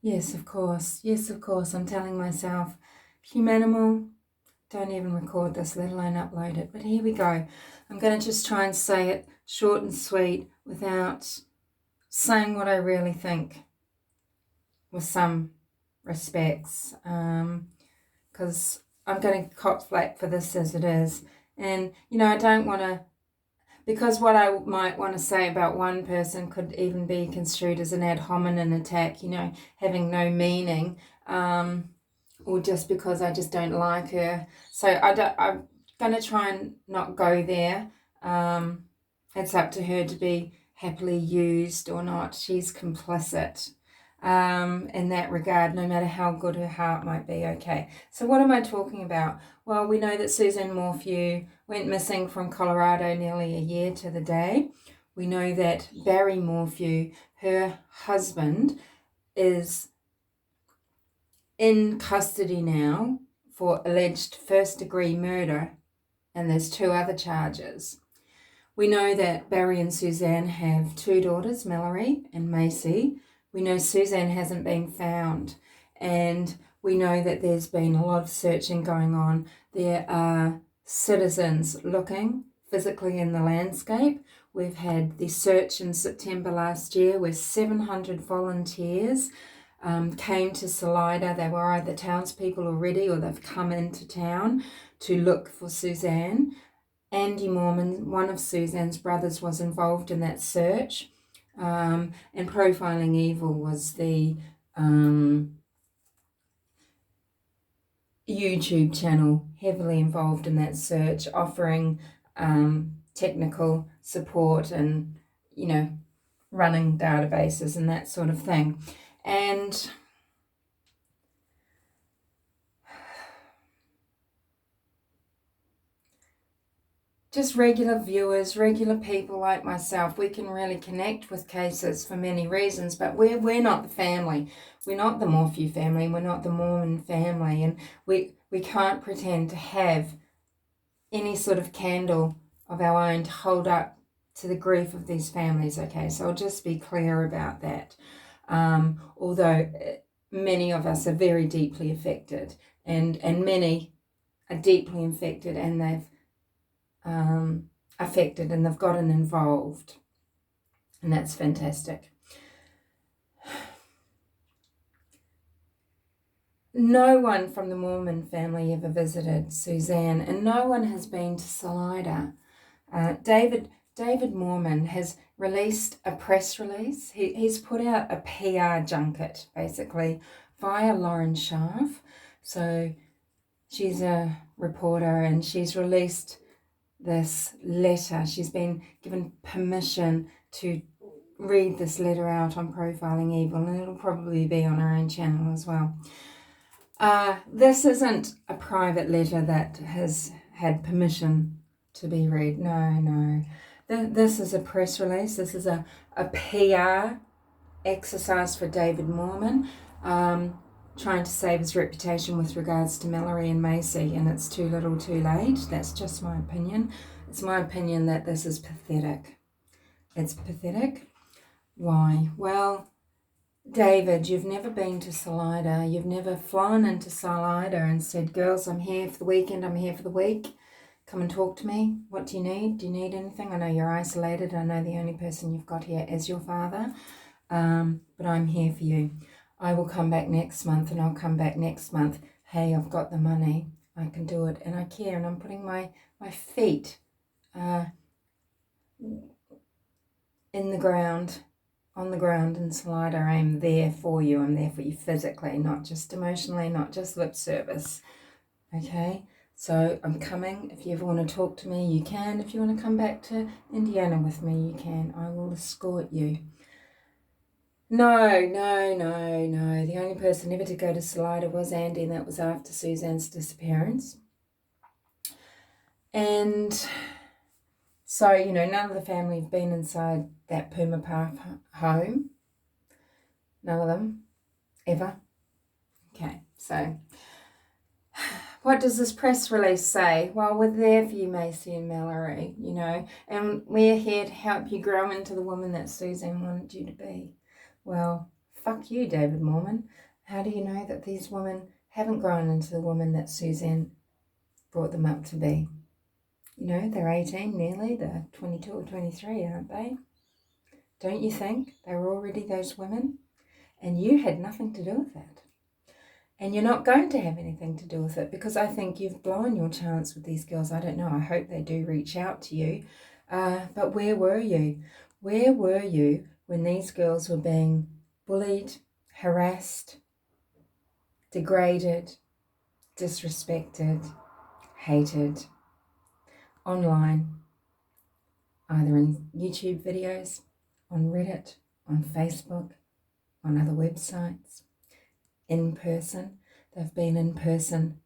Yes, of course. Yes, of course. I'm telling myself, humanimal, don't even record this, let alone upload it. But here we go. I'm going to just try and say it short and sweet without saying what I really think with some respects. Because I'm going to cop flack for this as it is. And, I don't want to, because what I might want to say about one person could even be construed as an ad hominem attack, having no meaning, or just because I just don't like her. So I'm going to try and not go there. It's up to her to be happily used or not. She's complicit in that regard, no matter how good her heart might be. Okay, so what am I talking about? Well, we know that Suzanne Morphew went missing from Colorado nearly a year to the day. We know that Barry Morphew, her husband, is in custody now for alleged first-degree murder, and there's 2 other charges. We know that Barry and Suzanne have 2 daughters, Mallory and Macy. We know Suzanne hasn't been found, and we know that there's been a lot of searching going on. There are citizens looking physically in the landscape. We've had the search in September last year where 700 volunteers came to Salida. They were either townspeople already or they've come into town to look for Suzanne. Andy Moorman, one of Suzanne's brothers, was involved in that search. And Profiling Evil was the YouTube channel heavily involved in that search, offering technical support and, running databases and that sort of thing. And just regular viewers, regular people like myself, we can really connect with cases for many reasons, but we're not the family. We're not the Morphew family, we're not the Moorman family, and we can't pretend to have any sort of candle of our own to hold up to the grief of these families, okay? So I'll just be clear about that. Although many of us are very deeply affected, and many are deeply infected, and they've affected and they've gotten involved, and that's fantastic. No one from the Moorman family ever visited Suzanne, and no one has been to Salida. David Moorman has released a press release. He's put out a PR junket, basically, via Lauren Scharf. So she's a reporter, and she's released this letter. She's been given permission to read this letter out on Profiling Evil, and it'll probably be on her own channel as well. This isn't a private letter that has had permission to be read. No. This is a press release. This is a PR exercise for David Moorman, trying to save his reputation with regards to Mallory and Macy, and it's too little too late. That's just my opinion. It's my opinion that this is pathetic. It's pathetic. Why? Well, David, you've never been to Salida. You've never flown into Salida and said, girls, I'm here for the weekend, I'm here for the week. Come and talk to me. What do you need? Do you need anything? I know you're isolated. I know the only person you've got here is your father. But I'm here for you. I will come back next month, and I'll come back next month. Hey, I've got the money. I can do it, and I care, and I'm putting my feet in the ground, on the ground in Salida. I'm there for you. I'm there for you physically, not just emotionally, not just lip service. Okay? So I'm coming. If you ever want to talk to me, you can. If you want to come back to Indiana with me, you can. I will escort you. No. The only person ever to go to Salida was Andy, and that was after Suzanne's disappearance. And so, none of the family have been inside that Puma Park home. None of them, ever. Okay, so what does this press release say? Well, we're there for you, Macy and Mallory, and we're here to help you grow into the woman that Suzanne wanted you to be. Well, fuck you, David Moorman. How do you know that these women haven't grown into the woman that Suzanne brought them up to be? You know, they're 18 nearly, they're 22 or 23, aren't they? Don't you think they were already those women? And you had nothing to do with it. And you're not going to have anything to do with it, because I think you've blown your chance with these girls. I don't know. I hope they do reach out to you. But where were you? Where were you when these girls were being bullied, harassed, degraded, disrespected, hated online, either in YouTube videos, on Reddit, on Facebook, on other websites, in person? They've been in person,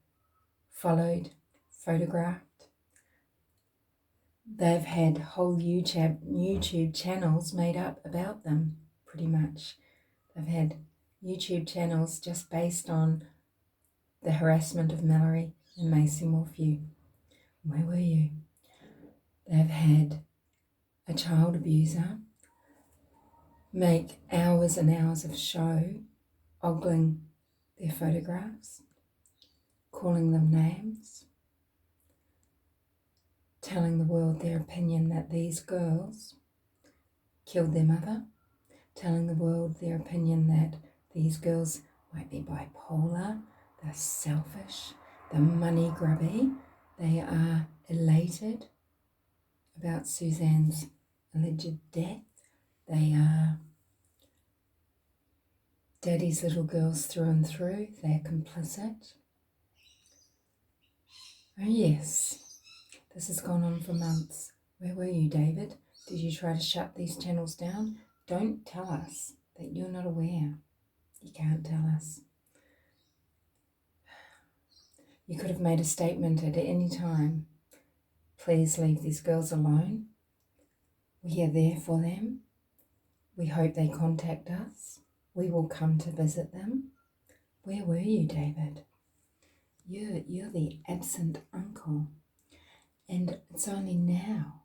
followed, photographed. They've had whole YouTube channels made up about them, pretty much. They've had YouTube channels just based on the harassment of Mallory and Macy morphew. Where were you? They've had a child abuser make hours and hours of show, ogling their photographs, calling them names, telling the world their opinion that these girls killed their mother, telling the world their opinion that these girls might be bipolar, they're selfish, they're money grubby, they are elated about Suzanne's alleged death, they are daddy's little girls through and through, they're complicit. Oh yes, this has gone on for months. Where were you, David? Did you try to shut these channels down? Don't tell us that you're not aware. You can't tell us. You could have made a statement at any time. Please leave these girls alone. We are there for them. We hope they contact us. We will come to visit them. Where were you, David? You're the absent uncle. And it's only now,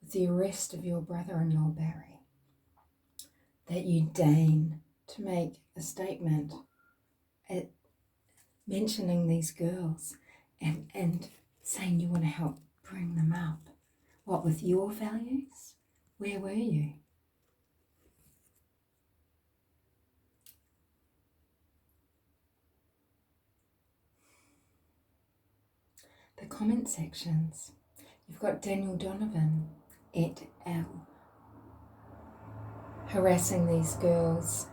with the arrest of your brother-in-law, Barry, that you deign to make a statement at mentioning these girls and saying you want to help bring them up. What, with your values? Where were you? The comment sections. You've got Daniel Donovan et al. Harassing these girls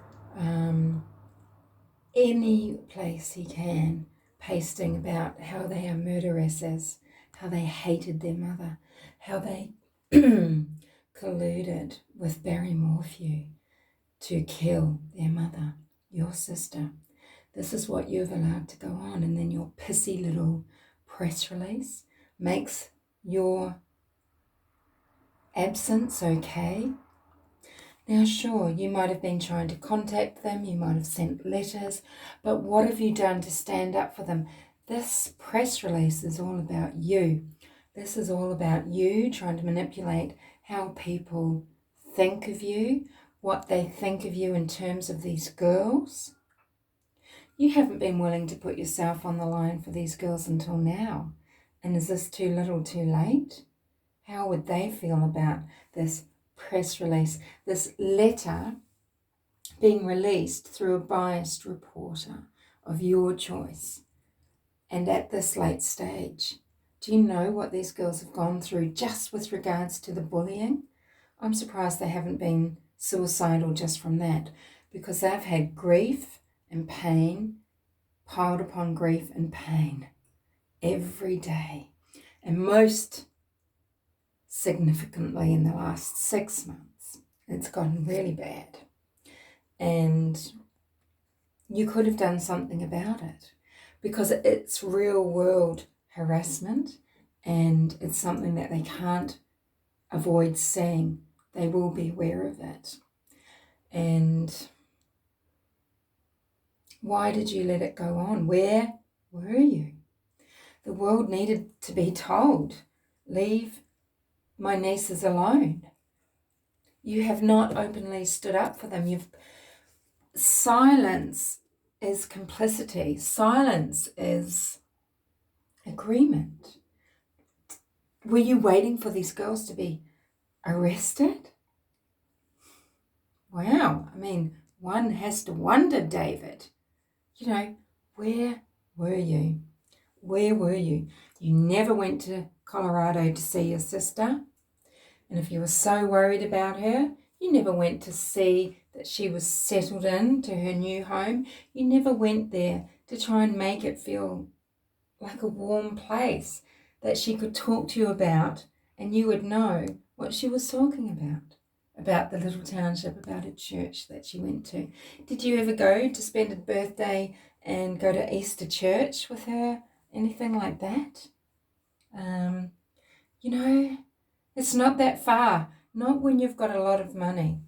any place he can, pasting about how they are murderesses, how they hated their mother, how they colluded with Barry Morphew to kill their mother, your sister. This is what you've allowed to go on, and then your pissy little press release makes your absence okay. Now sure, you might have been trying to contact them, you might have sent letters, but what have you done to stand up for them? This press release is all about you. This is all about you trying to manipulate how people think of you, what they think of you in terms of these girls. You haven't been willing to put yourself on the line for these girls until now. And is this too little too late? How would they feel about this press release, this letter being released through a biased reporter of your choice? And at this late stage, do you know what these girls have gone through just with regards to the bullying? I'm surprised they haven't been suicidal just from that, because they've had grief and pain piled upon grief and pain every day. And most significantly in the last 6 months, it's gotten really bad. And you could have done something about it, because it's real world harassment and it's something that they can't avoid seeing. They will be aware of it. And why did you let it go on? Where were you? The world needed to be told, leave my nieces alone. You have not openly stood up for them. Silence is complicity. Silence is agreement. Were you waiting for these girls to be arrested? Wow. I mean, one has to wonder, David, where were you? Where were you? You never went to Colorado to see your sister. And if you were so worried about her, you never went to see that she was settled in to her new home. You never went there to try and make it feel like a warm place that she could talk to you about, and you would know what she was talking about the little township, about a church that she went to. Did you ever go to spend a birthday and go to Easter church with her? Anything like that? It's not that far. Not when you've got a lot of money.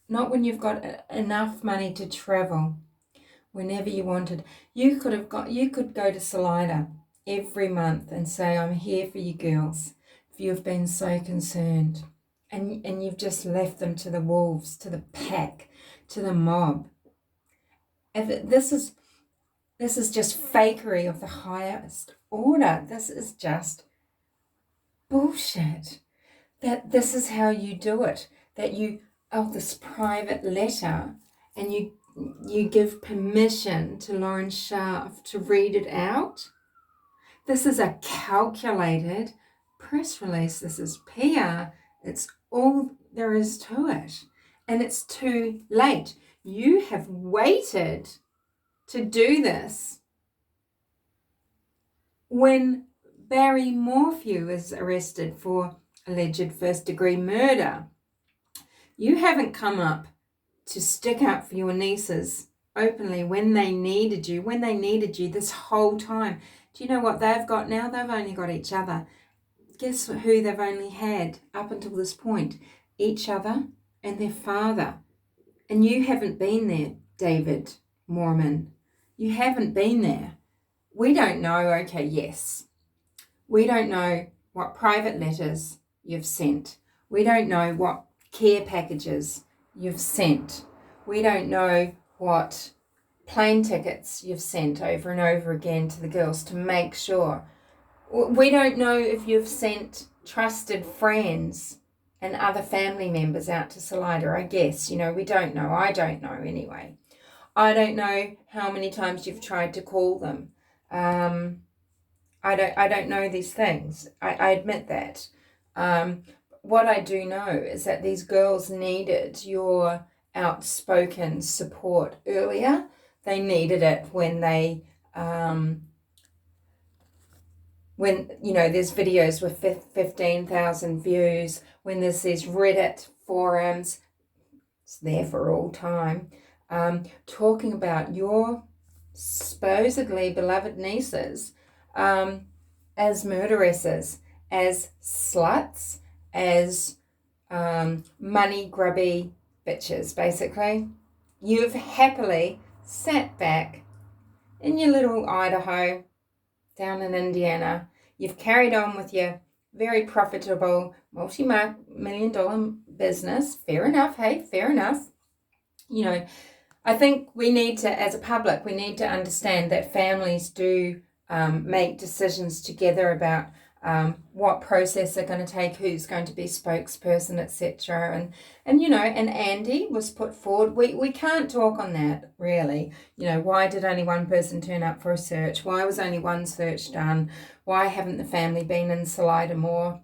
Not when you've got enough money to travel whenever you wanted. You could go to Salida every month and say, I'm here for you girls, if you've been so concerned. And you've just left them to the wolves, to the pack, to the mob. This is just fakery of the highest order. This is just bullshit. That this is how you do it. That this private letter, and you give permission to Lauren Scharf to read it out. This is a calculated press release. This is PR. It's all there is to it. And it's too late. You have waited to do this when Barry Morphew is arrested for alleged first-degree murder. You haven't come up to stick up for your nieces openly when they needed you this whole time. Do you know what they've got now? They've only got each other. Guess who they've only had up until this point? Each other and their father. And you haven't been there, David Moorman. You haven't been there. We don't know, okay, yes. We don't know what private letters you've sent. We don't know what care packages you've sent. We don't know what plane tickets you've sent over and over again to the girls to make sure. We don't know if you've sent trusted friends and other family members out to Salida, I guess. We don't know. I don't know anyway. I don't know how many times you've tried to call them. I don't know these things. I admit that. What I do know is that these girls needed your outspoken support earlier. They needed it when they, there's videos with 15,000 views, when there's these Reddit forums, it's there for all time, talking about your supposedly beloved nieces as murderesses, as sluts, as money grubby bitches, basically. You've happily sat back in your little Idaho down in Indiana. You've carried on with your very profitable multi-million-dollar business. Fair enough, hey, fair enough. I think we need to, as a public, we need to understand that families do make decisions together about what process they're going to take, who's going to be spokesperson, etc. And Andy was put forward. We can't talk on that, really. Why did only one person turn up for a search? Why was only one search done? Why haven't the family been in Salida more?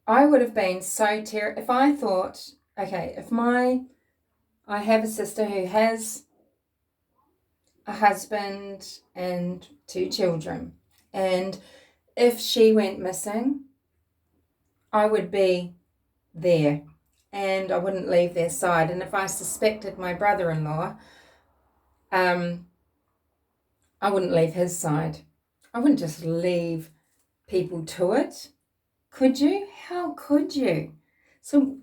I would have been so terrified if I thought, okay, I have a sister who has a husband and 2 children, and if she went missing, I would be there and I wouldn't leave their side. And if I suspected my brother-in-law, I wouldn't leave his side. I wouldn't just leave people to it. Could you? How could you? So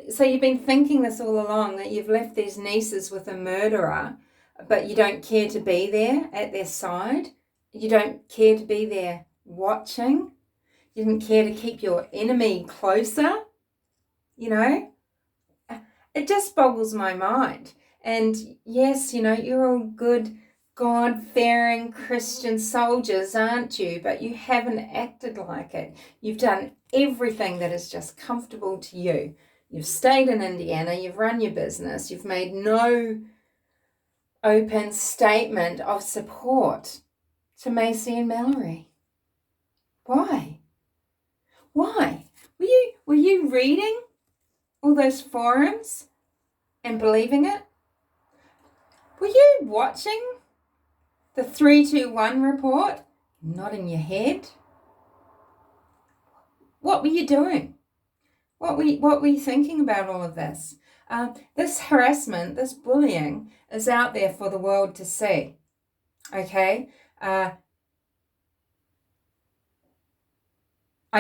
so you've been thinking this all along, that you've left these nieces with a murderer, but you don't care to be there at their side? You don't care to be there watching? You didn't care to keep your enemy closer, you know. It just boggles my mind. And yes, you know, you're all good, God-fearing Christian soldiers, aren't you? But you haven't acted like it. You've done everything that is just comfortable to you. You've stayed in Indiana, you've run your business, you've made no open statement of support to Macy and Mallory. Why? Why? Were you reading all those forums and believing it? Were you watching the 3-2-1 report? Nodding your head? What were you doing? What were you thinking about all of this? This harassment, this bullying is out there for the world to see. Okay? I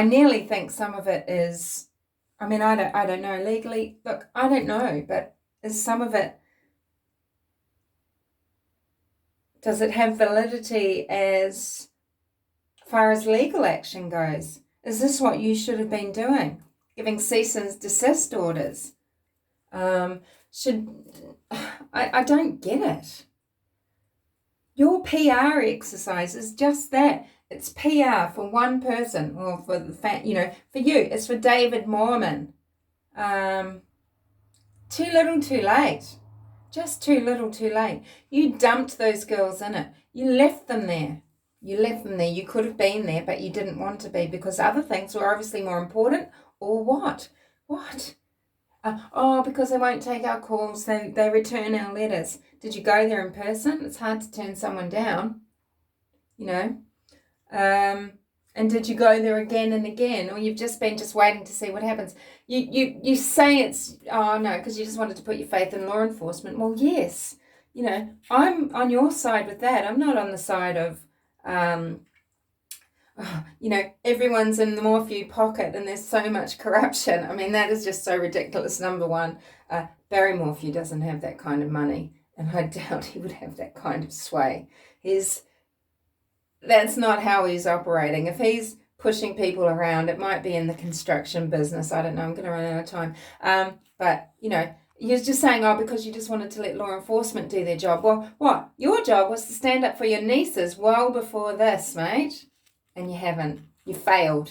nearly think some of it is, I mean, I don't know legally. Look, I don't know, but is some of it, does it have validity as far as legal action goes? Is this what you should have been doing? Giving cease and desist orders? I don't get it. Your PR exercise is just that. It's PR for one person, or for the for you. It's for David Moorman. Too little, too late. Just too little, too late. You dumped those girls in it. You left them there. You could have been there, but you didn't want to be because other things were obviously more important. Or what? What? Because they won't take our calls. They return our letters. Did you go there in person? It's hard to turn someone down, you know. And did you go there again and again, or you've just been waiting to see what happens? You say it's, no, because you just wanted to put your faith in law enforcement. Well, yes, you know, I'm on your side with that. I'm not on the side of, everyone's in the morphew pocket and there's so much corruption. I mean, that is just so ridiculous. Number one, Barry Morphew doesn't have that kind of money, and I doubt he would have that kind of sway. That's not how he's operating. If he's pushing people around, it might be in the construction business. I don't know. I'm going to run out of time. But, you know, you're just saying, because you just wanted to let law enforcement do their job. Well, what? Your job was to stand up for your nieces well before this, mate. And you haven't. You failed.